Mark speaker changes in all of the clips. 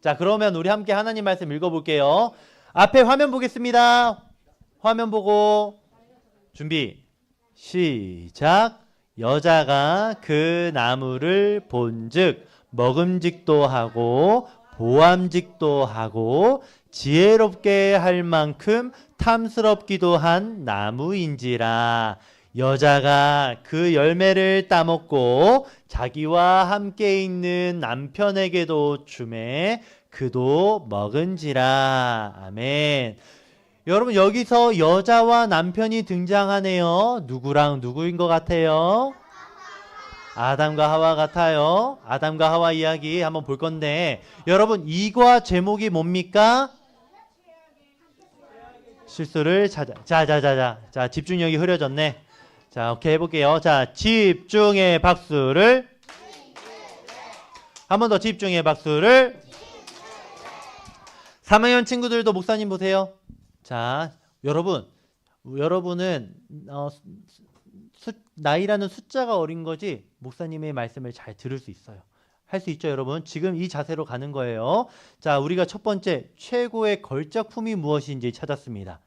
Speaker 1: 자, 그러면 우리 함께 하나님 말씀 읽어볼게요. 앞에 화면 보겠습니다. 화면 보고 준비 시작. 여자가 그 나무를 본즉 먹음직도 하고 보암직도 하고 지혜롭게 할 만큼 탐스럽기도 한 나무인지라. 여자가 그 열매를 따먹고 자기와 함께 있는 남편에게도 주매 그도 먹은지라. 아멘. 여러분, 여기서 여자와 남편이 등장하네요. 누구랑 누구인 것 같아요? 아담과 하와 같아요. 아담과 하와 이야기 한번 볼 건데, 여러분, 이과 제목이 뭡니까? 실수를 찾아. 자, 집중력이 흐려졌네. 자, 오케이, 해볼게요. 자, 집중의 박수를. 한 번 더 집중의 박수를. 3학년 친구들도 목사님 보세요. 자, 여러분은 나이라는 숫자가 어린 거지 목사님의 말씀을 잘 들을 수 있어요. 할 수 있죠, 여러분? 지금 이 자세로 가는 거예요. 자, 우리가 첫 번째 최고의 걸작품이 무엇인지 찾았습니다.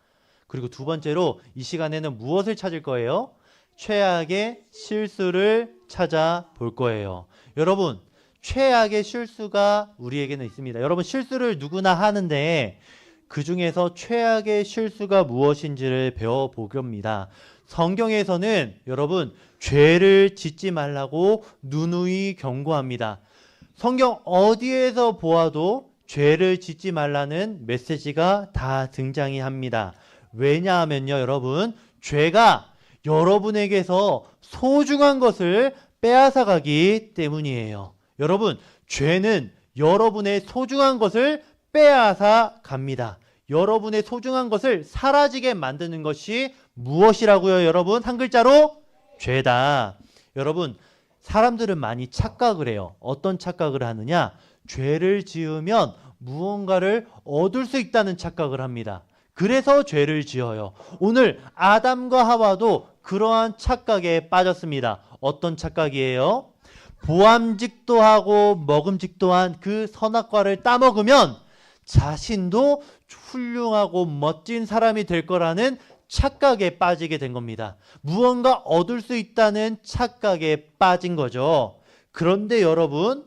Speaker 1: 그리고 두 번째로 이 시간에는 무엇을 찾을 거예요? 최악의 실수를 찾아볼 거예요. 여러분, 최악의 실수가 우리에게는 있습니다. 여러분, 실수를 누구나 하는데 그 중에서 최악의 실수가 무엇인지를 배워보렵니다. 성경에서는 여러분, 죄를 짓지 말라고 누누이 경고합니다. 성경 어디에서 보아도 죄를 짓지 말라는 메시지가 다 등장이 합니다. 왜냐하면요, 여러분, 죄가 여러분에게서 소중한 것을 빼앗아가기 때문이에요. 여러분, 죄는 여러분의 소중한 것을 빼앗아 갑니다. 여러분의 소중한 것을 사라지게 만드는 것이 무엇이라고요, 여러분? 한 글자로 죄다. 여러분, 사람들은 많이 착각을 해요. 어떤 착각을 하느냐? 죄를 지으면 무언가를 얻을 수 있다는 착각을 합니다. 그래서 죄를 지어요. 오늘 아담과 하와도 그러한 착각에 빠졌습니다. 어떤 착각이에요? 보암직도 하고 먹음직도 한 그 선악과를 따먹으면 자신도 훌륭하고 멋진 사람이 될 거라는 착각에 빠지게 된 겁니다. 무언가 얻을 수 있다는 착각에 빠진 거죠. 그런데 여러분,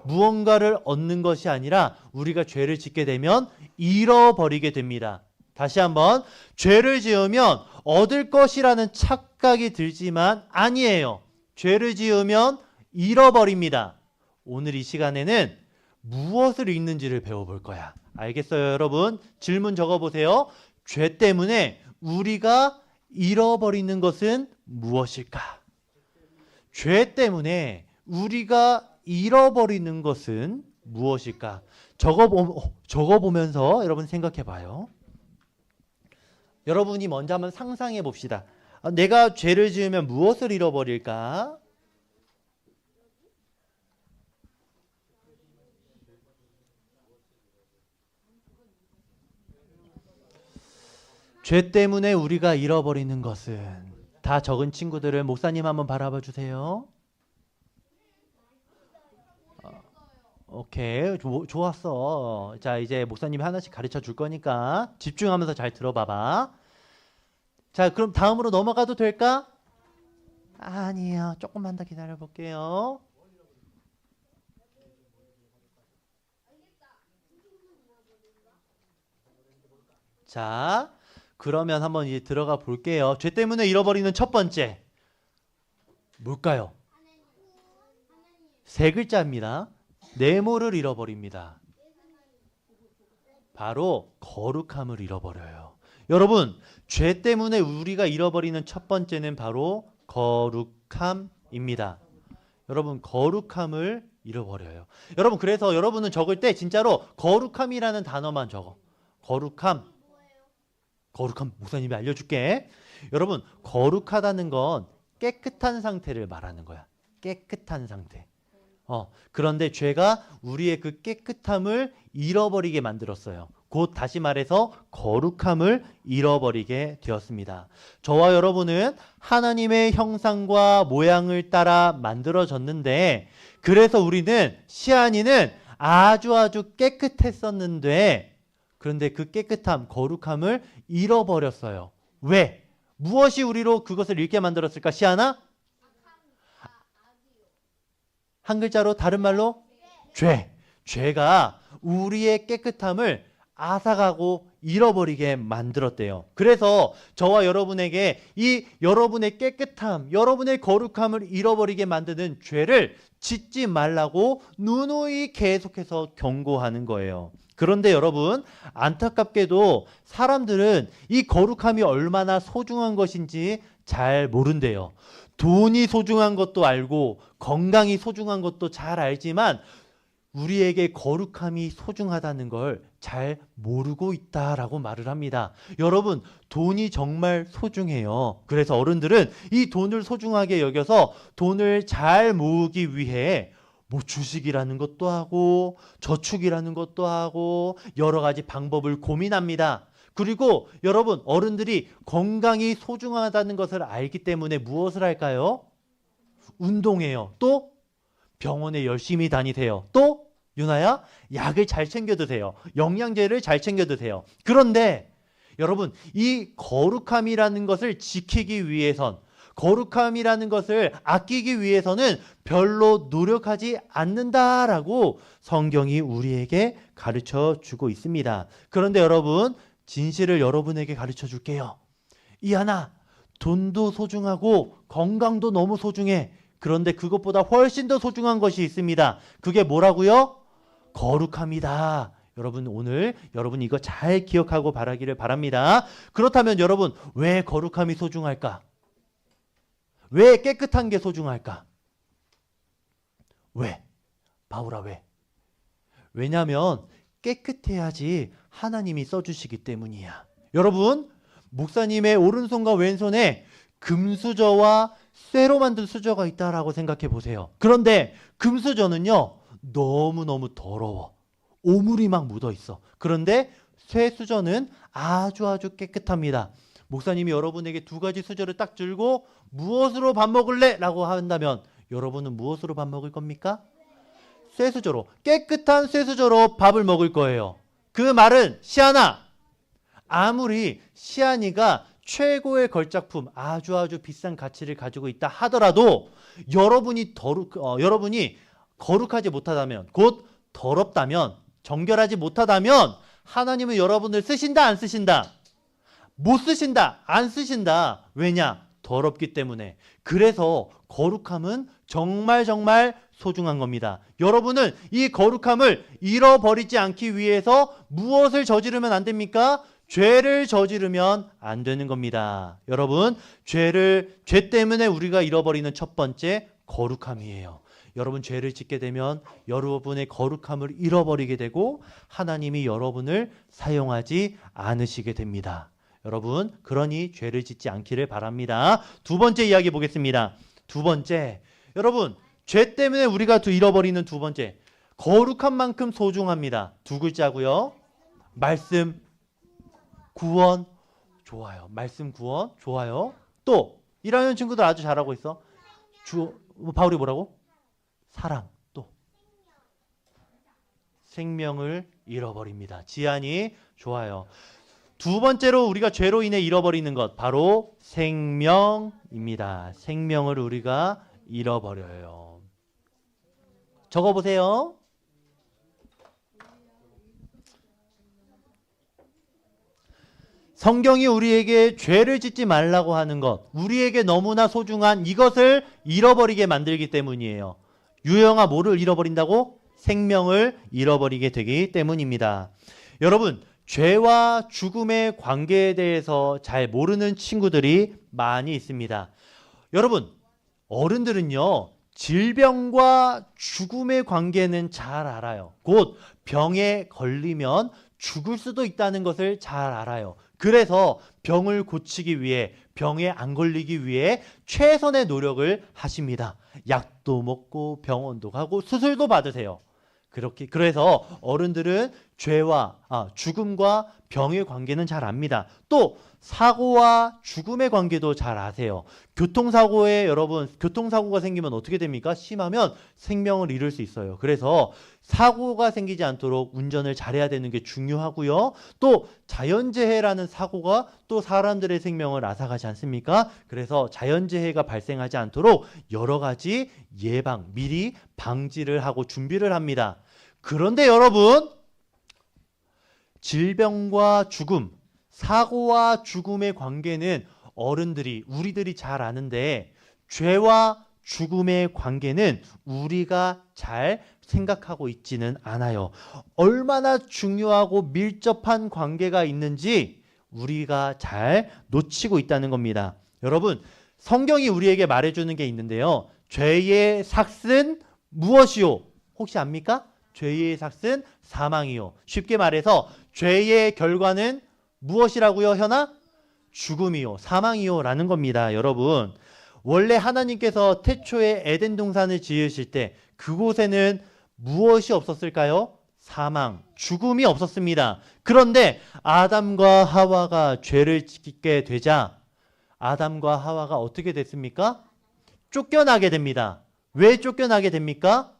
Speaker 1: 무언가를 얻는 것이 아니라 우리가 죄를 짓게 되면 잃어버리게 됩니다. 다시 한번, 죄를 지으면 얻을 것이라는 착각이 들지만 아니에요. 죄를 지으면 잃어버립니다. 오늘 이 시간에는 무엇을 잃는지를 배워볼 거야. 알겠어요, 여러분? 질문 적어보세요. 죄 때문에 우리가 잃어버리는 것은 무엇일까? 죄 때문에 우리가 잃어버리는 것은 무엇일까? 적어보면서 여러분 생각해봐요. 여러분이 먼저 한번 상상해 봅시다. 내가 죄를 지으면 무엇을 잃어버릴까? 죄 때문에 우리가 잃어버리는 것은, 다 적은 친구들을 목사님 한번 바라봐 주세요. 오케이, 좋았어. 자, 이제 목사님이 하나씩 가르쳐 줄 거니까 집중하면서 잘 들어봐봐. 자, 그럼 다음으로 넘어가도 될까? 아니요, 조금만 더 기다려 볼게요. 자, 그러면 한번 이제 들어가 볼게요. 죄 때문에 잃어버리는 첫 번째, 뭘까요? 세 글자입니다. 내모를 잃어버립니다. 바로 거룩함을 잃어버려요. 여러분, 죄 때문에 우리가 잃어버리는 첫 번째는 바로 거룩함입니다. 여러분, 거룩함을 잃어버려요. 여러분, 그래서 여러분은 적을 때 진짜로 거룩함이라는 단어만 적어. 거룩함 목사님이 알려줄게. 여러분, 거룩하다는 건 깨끗한 상태를 말하는 거야. 깨끗한 상태. 그런데 죄가 우리의 그 깨끗함을 잃어버리게 만들었어요. 곧 다시 말해서 거룩함을 잃어버리게 되었습니다. 저와 여러분은 하나님의 형상과 모양을 따라 만들어졌는데, 그래서 우리는, 시안이는 아주 깨끗했었는데 그런데 그 깨끗함, 거룩함을 잃어버렸어요. 왜? 무엇이 우리로 그것을 잃게 만들었을까? 시아나? 한 글자로 다른 말로? 죄. 죄가 우리의 깨끗함을 앗아가고 잃어버리게 만들었대요. 그래서 저와 여러분에게 이 여러분의 깨끗함, 여러분의 거룩함을 잃어버리게 만드는 죄를 짓지 말라고 누누이 계속해서 경고하는 거예요. 그런데 여러분, 안타깝게도 사람들은 이 거룩함이 얼마나 소중한 것인지 잘 모른대요. 돈이 소중한 것도 알고 건강이 소중한 것도 잘 알지만 우리에게 거룩함이 소중하다는 걸 잘 모르고 있다라고 말을 합니다. 여러분, 돈이 정말 소중해요. 그래서 어른들은 이 돈을 소중하게 여겨서 돈을 잘 모으기 위해 뭐 주식이라는 것도 하고 저축이라는 것도 하고 여러 가지 방법을 고민합니다. 그리고 여러분, 어른들이 건강이 소중하다는 것을 알기 때문에 무엇을 할까요? 운동해요. 또 병원에 열심히 다니세요. 또 유나야, 약을 잘 챙겨 드세요. 영양제를 잘 챙겨 드세요. 그런데 여러분, 이 거룩함이라는 것을 지키기 위해선, 거룩함이라는 것을 아끼기 위해서는 별로 노력하지 않는다라고 성경이 우리에게 가르쳐 주고 있습니다. 그런데 여러분, 진실을 여러분에게 가르쳐 줄게요. 이하나, 돈도 소중하고 건강도 너무 소중해. 그런데 그것보다 훨씬 더 소중한 것이 있습니다. 그게 뭐라고요? 거룩함이다. 여러분, 오늘 여러분 이거 잘 기억하고 바라기를 바랍니다. 그렇다면 여러분, 왜 거룩함이 소중할까? 왜 깨끗한 게 소중할까? 왜? 바울아, 왜? 왜냐하면 깨끗해야지 하나님이 써주시기 때문이야. 여러분, 목사님의 오른손과 왼손에 금수저와 쇠로 만든 수저가 있다라고 생각해 보세요. 그런데 금수저는요, 너무너무 더러워. 오물이 막 묻어 있어. 그런데 쇠 수저는 아주 깨끗합니다. 목사님이 여러분에게 두 가지 수저를 딱 들고 무엇으로 밥 먹을래? 라고 한다면 여러분은 무엇으로 밥 먹을 겁니까? 쇠수저로, 깨끗한 쇠수저로 밥을 먹을 거예요. 그 말은 시아나, 아무리 시아니가 최고의 걸작품, 아주 비싼 가치를 가지고 있다 하더라도 여러분이 거룩하지 못하다면, 곧 더럽다면, 정결하지 못하다면 하나님은 여러분을 쓰신다, 안 쓰신다? 못 쓰신다, 안 쓰신다. 왜냐? 더럽기 때문에. 그래서 거룩함은 정말 소중한 겁니다. 여러분은 이 거룩함을 잃어버리지 않기 위해서 무엇을 저지르면 안 됩니까? 죄를 저지르면 안 되는 겁니다. 여러분, 죄 때문에 우리가 잃어버리는 첫 번째 거룩함이에요. 여러분, 죄를 짓게 되면 여러분의 거룩함을 잃어버리게 되고 하나님이 여러분을 사용하지 않으시게 됩니다. 여러분, 그러니 죄를 짓지 않기를 바랍니다. 두 번째 이야기 보겠습니다. 두 번째, 여러분, 죄 때문에 우리가 잃어버리는 두 번째, 거룩한 만큼 소중합니다. 두 글자고요. 말씀, 구원. 좋아요. 말씀, 구원. 좋아요. 또 1학년 친구들 아주 잘하고 있어. 바울이 뭐라고? 사랑. 또 생명을 잃어버립니다. 지안이. 좋아요. 두 번째로 우리가 죄로 인해 잃어버리는 것, 바로 생명입니다. 생명을 우리가 잃어버려요. 적어보세요. 성경이 우리에게 죄를 짓지 말라고 하는 것, 우리에게 너무나 소중한 이것을 잃어버리게 만들기 때문이에요. 유영아, 뭐를 잃어버린다고? 생명을 잃어버리게 되기 때문입니다. 여러분, 죄와 죽음의 관계에 대해서 잘 모르는 친구들이 많이 있습니다. 여러분, 어른들은요, 질병과 죽음의 관계는 잘 알아요. 곧 병에 걸리면 죽을 수도 있다는 것을 잘 알아요. 그래서 병을 고치기 위해, 병에 안 걸리기 위해 최선의 노력을 하십니다. 약도 먹고 병원도 가고 수술도 받으세요. 그래서 어른들은 죄와 죽음과 병의 관계는 잘 압니다. 또 사고와 죽음의 관계도 잘 아세요. 교통사고에 여러분 교통사고가 생기면 어떻게 됩니까? 심하면 생명을 잃을 수 있어요. 그래서 사고가 생기지 않도록 운전을 잘해야 되는 게 중요하고요. 또 자연재해라는 사고가 또 사람들의 생명을 앗아가지 않습니까? 그래서 자연재해가 발생하지 않도록 여러 가지 예방, 미리 방지를 하고 준비를 합니다. 그런데 여러분, 질병과 죽음, 사고와 죽음의 관계는 어른들이, 우리들이 잘 아는데 죄와 죽음의 관계는 우리가 잘 생각하고 있지는 않아요. 얼마나 중요하고 밀접한 관계가 있는지 우리가 잘 놓치고 있다는 겁니다. 여러분, 성경이 우리에게 말해주는 게 있는데요. 죄의 삭은 무엇이요? 혹시 압니까? 죄의 삭은 사망이요. 쉽게 말해서 죄의 결과는 무엇이라고요, 현아? 죽음이요, 사망이요 라는 겁니다. 여러분, 원래 하나님께서 태초에 에덴 동산을 지으실 때 그곳에는 무엇이 없었을까요? 사망, 죽음이 없었습니다. 그런데 아담과 하와가 죄를 짓게 되자 아담과 하와가 어떻게 됐습니까? 쫓겨나게 됩니다. 왜 쫓겨나게 됩니까?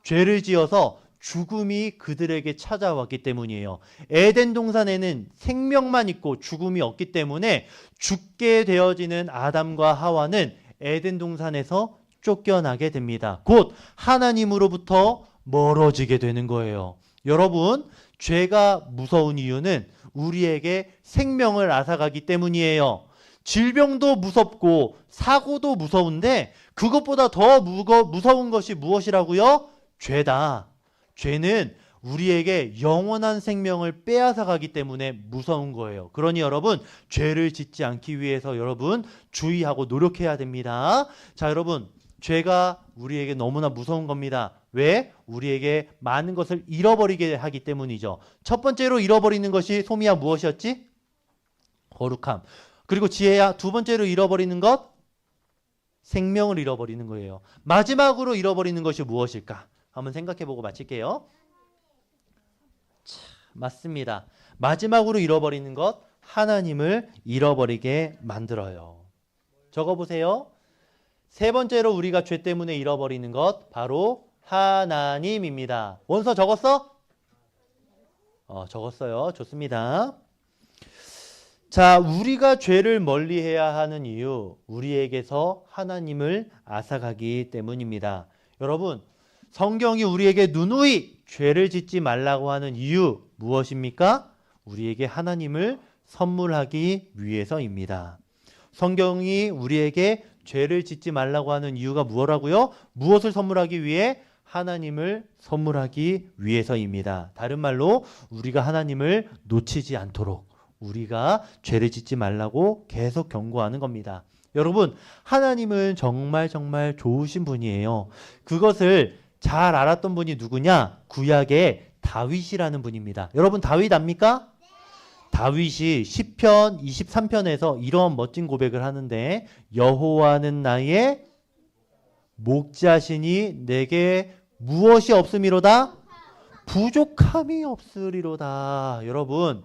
Speaker 1: 죄를 지어서 죽음이 그들에게 찾아왔기 때문이에요. 에덴 동산에는 생명만 있고 죽음이 없기 때문에 죽게 되어지는 아담과 하와는 에덴 동산에서 쫓겨나게 됩니다. 곧 하나님으로부터 멀어지게 되는 거예요. 여러분, 죄가 무서운 이유는 우리에게 생명을 앗아가기 때문이에요. 질병도 무섭고 사고도 무서운데 그것보다 더 무서운 것이 무엇이라고요? 죄다. 죄는 우리에게 영원한 생명을 빼앗아 가기 때문에 무서운 거예요. 그러니 여러분, 죄를 짓지 않기 위해서 여러분 주의하고 노력해야 됩니다. 자, 여러분, 죄가 우리에게 너무나 무서운 겁니다. 왜? 우리에게 많은 것을 잃어버리게 하기 때문이죠. 첫 번째로 잃어버리는 것이 소미야 무엇이었지? 거룩함. 그리고 지혜야 두 번째로 잃어버리는 것? 생명을 잃어버리는 거예요. 마지막으로 잃어버리는 것이 무엇일까? 한번 생각해보고 마칠게요. 맞습니다. 마지막으로 잃어버리는 것, 하나님을 잃어버리게 만들어요. 적어보세요. 세 번째로 우리가 죄 때문에 잃어버리는 것, 바로 하나님입니다. 원서 적었어? 적었어요. 좋습니다. 자, 우리가 죄를 멀리해야 하는 이유, 우리에게서 하나님을 앗아가기 때문입니다. 여러분, 성경이 우리에게 누누이 죄를 짓지 말라고 하는 이유 무엇입니까? 우리에게 하나님을 선물하기 위해서입니다. 성경이 우리에게 죄를 짓지 말라고 하는 이유가 무엇이라고요? 무엇을 선물하기 위해? 하나님을 선물하기 위해서입니다. 다른 말로 우리가 하나님을 놓치지 않도록 우리가 죄를 짓지 말라고 계속 경고하는 겁니다. 여러분, 하나님은 정말 좋으신 분이에요. 그것을 잘 알았던 분이 누구냐? 구약의 다윗이라는 분입니다. 여러분, 다윗 압니까? 네. 다윗이 시편 23편에서 이런 멋진 고백을 하는데, 여호와는 나의 목자시니 내게 무엇이 없음이로다? 부족함이 없으리로다. 여러분,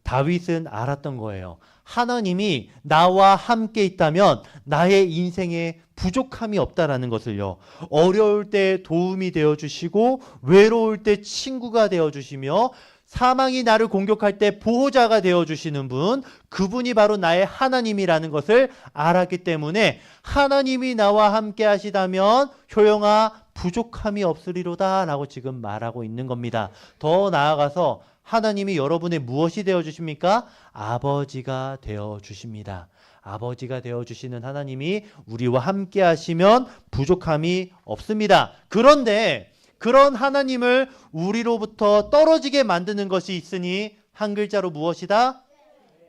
Speaker 1: 다윗은 알았던 거예요. 하나님이 나와 함께 있다면 나의 인생에 부족함이 없다라는 것을요. 어려울 때 도움이 되어주시고 외로울 때 친구가 되어주시며 사망이 나를 공격할 때 보호자가 되어주시는 분, 그분이 바로 나의 하나님이라는 것을 알았기 때문에 하나님이 나와 함께 하시다면 효영아 부족함이 없으리로다 라고 지금 말하고 있는 겁니다. 더 나아가서 하나님이 여러분의 무엇이 되어주십니까? 아버지가 되어주십니다. 아버지가 되어주시는 하나님이 우리와 함께 하시면 부족함이 없습니다. 그런데 그런 하나님을 우리로부터 떨어지게 만드는 것이 있으니 한 글자로 무엇이다?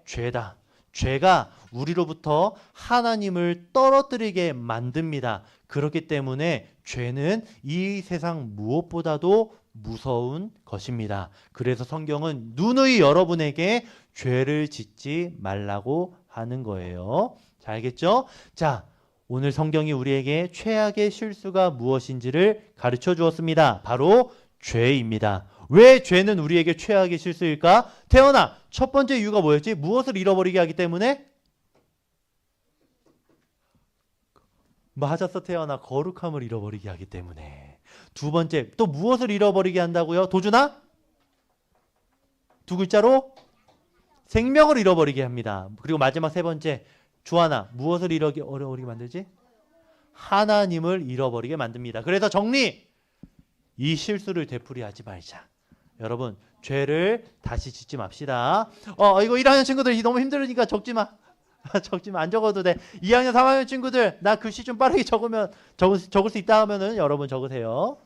Speaker 1: 죄다. 죄가 우리로부터 하나님을 떨어뜨리게 만듭니다. 그렇기 때문에 죄는 이 세상 무엇보다도 무서운 것입니다. 그래서 성경은 누누이 여러분에게 죄를 짓지 말라고 하는 거예요. 자, 알겠죠? 자, 오늘 성경이 우리에게 최악의 실수가 무엇인지를 가르쳐 주었습니다. 바로 죄입니다. 왜 죄는 우리에게 최악의 실수일까? 태연아, 첫 번째 이유가 뭐였지? 무엇을 잃어버리게 하기 때문에? 맞았어, 태연아. 거룩함을 잃어버리게 하기 때문에. 두 번째, 또 무엇을 잃어버리게 한다고요? 도준아? 두 글자로? 생명을 잃어버리게 합니다. 그리고 마지막 세 번째, 주하나, 무엇을 잃어버리게 만들지? 하나님을 잃어버리게 만듭니다. 그래서 정리! 이 실수를 되풀이하지 말자. 여러분, 죄를 다시 짓지 맙시다. 이거 1학년 친구들 너무 힘들으니까 적지 마. 적지 마. 안 적어도 돼. 2학년, 3학년 친구들, 나 글씨 좀 빠르게 적을 수 있다 하면은 여러분 적으세요.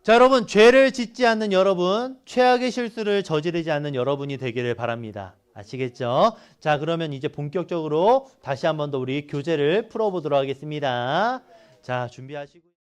Speaker 1: 자, 여러분, 죄를 짓지 않는 여러분, 최악의 실수를 저지르지 않는 여러분이 되기를 바랍니다. 아시겠죠? 자, 그러면 이제 본격적으로 다시 한 번 더 우리 교재를 풀어보도록 하겠습니다. 자, 준비하시고.